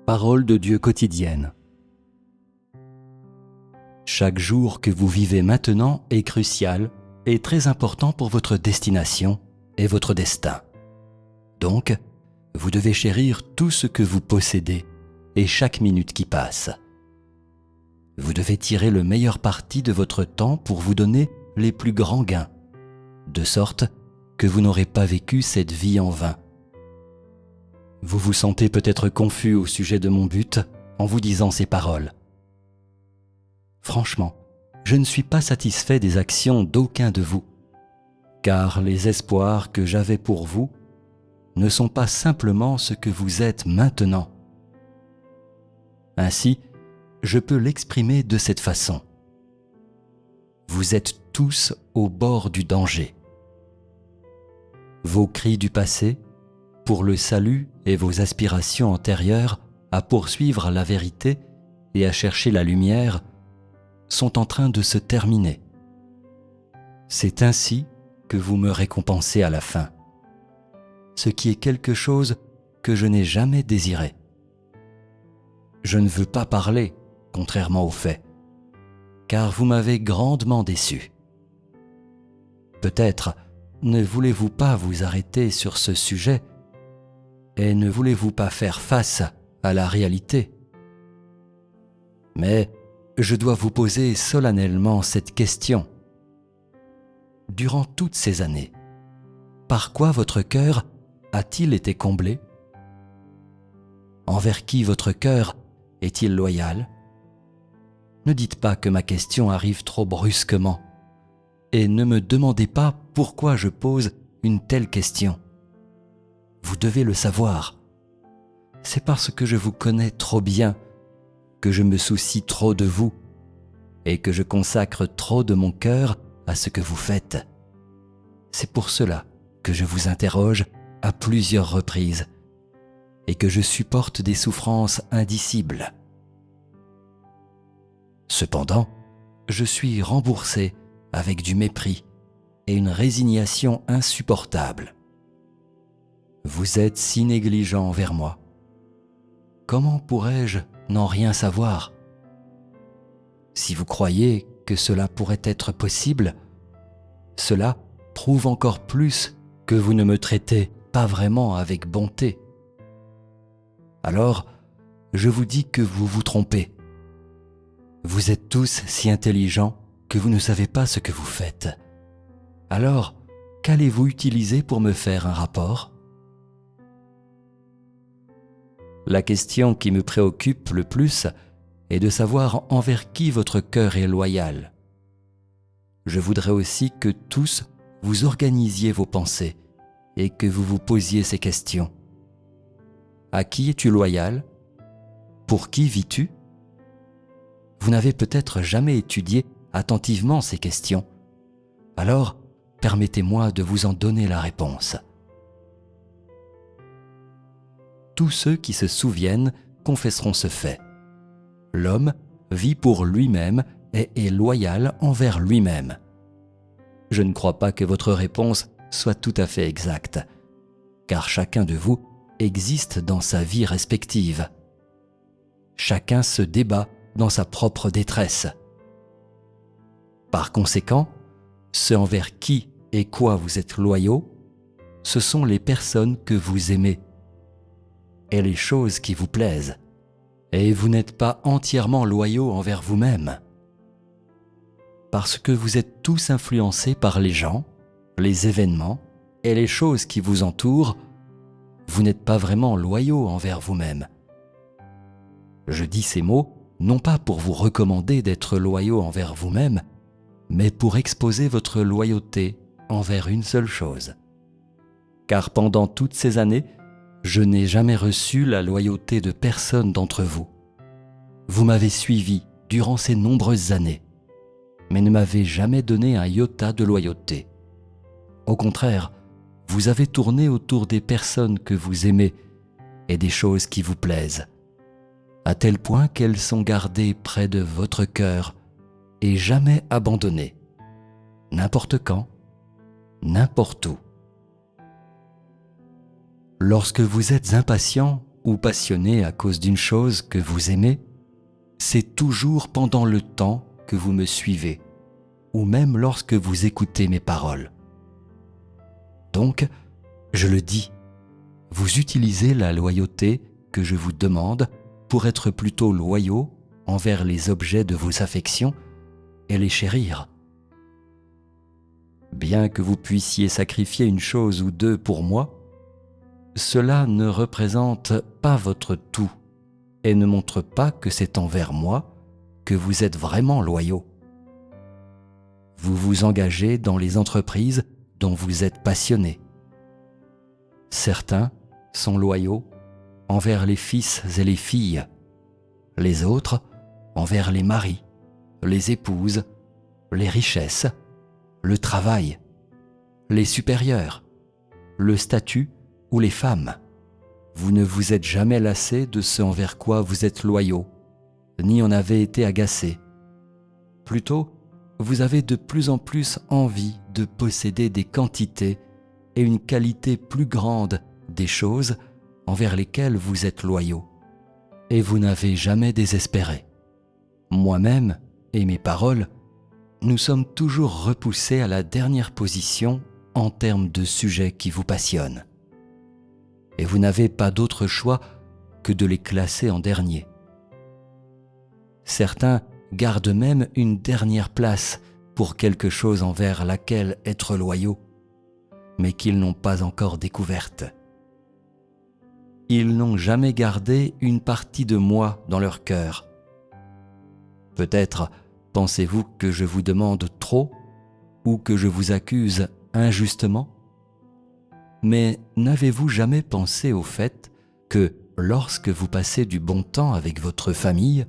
Parole de Dieu quotidienne. Chaque jour que vous vivez maintenant est crucial et très important pour votre destination et votre destin. Donc, vous devez chérir tout ce que vous possédez et chaque minute qui passe. Vous devez tirer le meilleur parti de votre temps pour vous donner les plus grands gains, de sorte que vous n'aurez pas vécu cette vie en vain. Vous vous sentez peut-être confus au sujet de mon but en vous disant ces paroles. Franchement, je ne suis pas satisfait des actions d'aucun de vous, car les espoirs que j'avais pour vous ne sont pas simplement ce que vous êtes maintenant. Ainsi, je peux l'exprimer de cette façon. Vous êtes tous au bord du danger. Vos cris du passé, pour le salut et vos aspirations antérieures à poursuivre la vérité et à chercher la lumière, sont en train de se terminer. C'est ainsi que vous me récompensez à la fin, ce qui est quelque chose que je n'ai jamais désiré. Je ne veux pas parler, contrairement aux faits, car vous m'avez grandement déçu. Peut-être ne voulez-vous pas vous arrêter sur ce sujet et ne voulez-vous pas faire face à la réalité. Mais je dois vous poser solennellement cette question. Durant toutes ces années, par quoi votre cœur a-t-il été comblé? Envers qui votre cœur est-il loyal? Ne dites pas que ma question arrive trop brusquement et ne me demandez pas pourquoi je pose une telle question. Vous devez le savoir. C'est parce que je vous connais trop bien, que je me soucie trop de vous et que je consacre trop de mon cœur à ce que vous faites. C'est pour cela que je vous interroge à plusieurs reprises et que je supporte des souffrances indicibles. Cependant, je suis remboursé avec du mépris et une résignation insupportable. Vous êtes si négligent envers moi. Comment pourrais-je n'en rien savoir? Si vous croyez que cela pourrait être possible, cela prouve encore plus que vous ne me traitez pas vraiment avec bonté. Alors, je vous dis que vous vous trompez. Vous êtes tous si intelligents que vous ne savez pas ce que vous faites. Alors, qu'allez-vous utiliser pour me faire un rapport? La question qui me préoccupe le plus est de savoir envers qui votre cœur est loyal. Je voudrais aussi que tous vous organisiez vos pensées et que vous vous posiez ces questions. À qui es-tu loyal? Pour qui vis-tu? Vous n'avez peut-être jamais étudié attentivement ces questions. Alors, permettez-moi de vous en donner la réponse. Tous ceux qui se souviennent confesseront ce fait. L'homme vit pour lui-même et est loyal envers lui-même. Je ne crois pas que votre réponse soit tout à fait exacte, car chacun de vous existe dans sa vie respective. Chacun se débat dans sa propre détresse. Par conséquent, ceux envers qui et quoi vous êtes loyaux, ce sont les personnes que vous aimez et les choses qui vous plaisent, et vous n'êtes pas entièrement loyaux envers vous-même. Parce que vous êtes tous influencés par les gens, les événements et les choses qui vous entourent, vous n'êtes pas vraiment loyaux envers vous-même. Je dis ces mots non pas pour vous recommander d'être loyaux envers vous-même, mais pour exposer votre loyauté envers une seule chose. Car pendant toutes ces années, je n'ai jamais reçu la loyauté de personne d'entre vous. Vous m'avez suivi durant ces nombreuses années, mais ne m'avez jamais donné un iota de loyauté. Au contraire, vous avez tourné autour des personnes que vous aimez et des choses qui vous plaisent, à tel point qu'elles sont gardées près de votre cœur et jamais abandonnées, n'importe quand, n'importe où. Lorsque vous êtes impatient ou passionné à cause d'une chose que vous aimez, c'est toujours pendant le temps que vous me suivez, ou même lorsque vous écoutez mes paroles. Donc, je le dis, vous utilisez la loyauté que je vous demande pour être plutôt loyaux envers les objets de vos affections et les chérir. Bien que vous puissiez sacrifier une chose ou deux pour moi, cela ne représente pas votre tout et ne montre pas que c'est envers moi que vous êtes vraiment loyaux. Vous vous engagez dans les entreprises dont vous êtes passionnés. Certains sont loyaux envers les fils et les filles, les autres envers les maris, les épouses, les richesses, le travail, les supérieurs, le statut ou les femmes. Vous ne vous êtes jamais lassé de ce envers quoi vous êtes loyaux, ni en avez été agacé. Plutôt, vous avez de plus en plus envie de posséder des quantités et une qualité plus grande des choses envers lesquelles vous êtes loyaux. Et vous n'avez jamais désespéré. Moi-même et mes paroles, nous sommes toujours repoussés à la dernière position en termes de sujets qui vous passionnent. Et vous n'avez pas d'autre choix que de les classer en dernier. Certains gardent même une dernière place pour quelque chose envers laquelle être loyaux, mais qu'ils n'ont pas encore découverte. Ils n'ont jamais gardé une partie de moi dans leur cœur. Peut-être pensez-vous que je vous demande trop ou que je vous accuse injustement? Mais n'avez-vous jamais pensé au fait que lorsque vous passez du bon temps avec votre famille,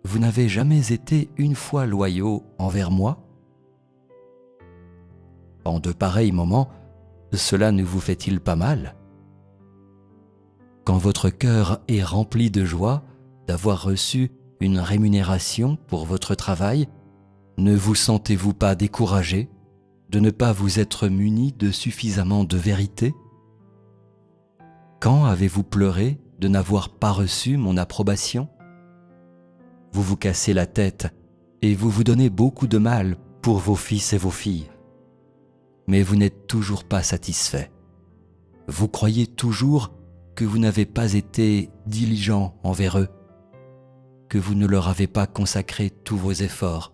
vous n'avez jamais été une fois loyaux envers moi? En de pareils moments, cela ne vous fait-il pas mal? Quand votre cœur est rempli de joie d'avoir reçu une rémunération pour votre travail, ne vous sentez-vous pas découragé de ne pas vous être muni de suffisamment de vérité? Quand avez-vous pleuré de n'avoir pas reçu mon approbation? Vous vous cassez la tête et vous vous donnez beaucoup de mal pour vos fils et vos filles. Mais vous n'êtes toujours pas satisfait. Vous croyez toujours que vous n'avez pas été diligent envers eux, que vous ne leur avez pas consacré tous vos efforts.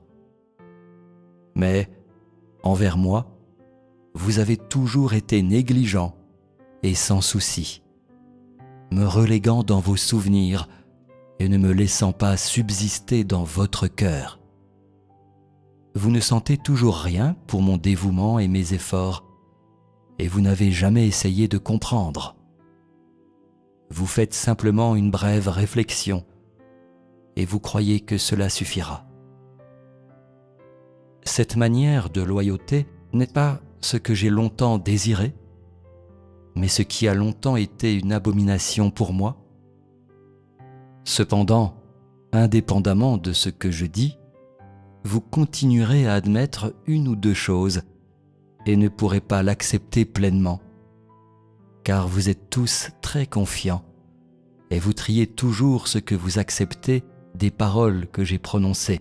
Mais, envers moi, vous avez toujours été négligent et sans souci, me reléguant dans vos souvenirs et ne me laissant pas subsister dans votre cœur. Vous ne sentez toujours rien pour mon dévouement et mes efforts, et vous n'avez jamais essayé de comprendre. Vous faites simplement une brève réflexion, et vous croyez que cela suffira. Cette manière de loyauté n'est pas ce que j'ai longtemps désiré, mais ce qui a longtemps été une abomination pour moi. Cependant, indépendamment de ce que je dis, vous continuerez à admettre une ou deux choses et ne pourrez pas l'accepter pleinement, car vous êtes tous très confiants et vous triez toujours ce que vous acceptez des paroles que j'ai prononcées.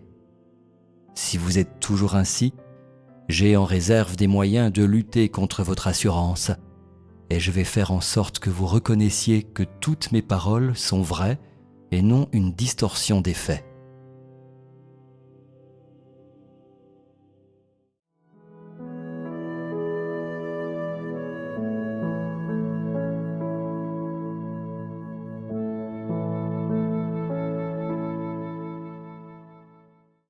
Si vous êtes toujours ainsi, j'ai en réserve des moyens de lutter contre votre assurance, et je vais faire en sorte que vous reconnaissiez que toutes mes paroles sont vraies et non une distorsion des faits.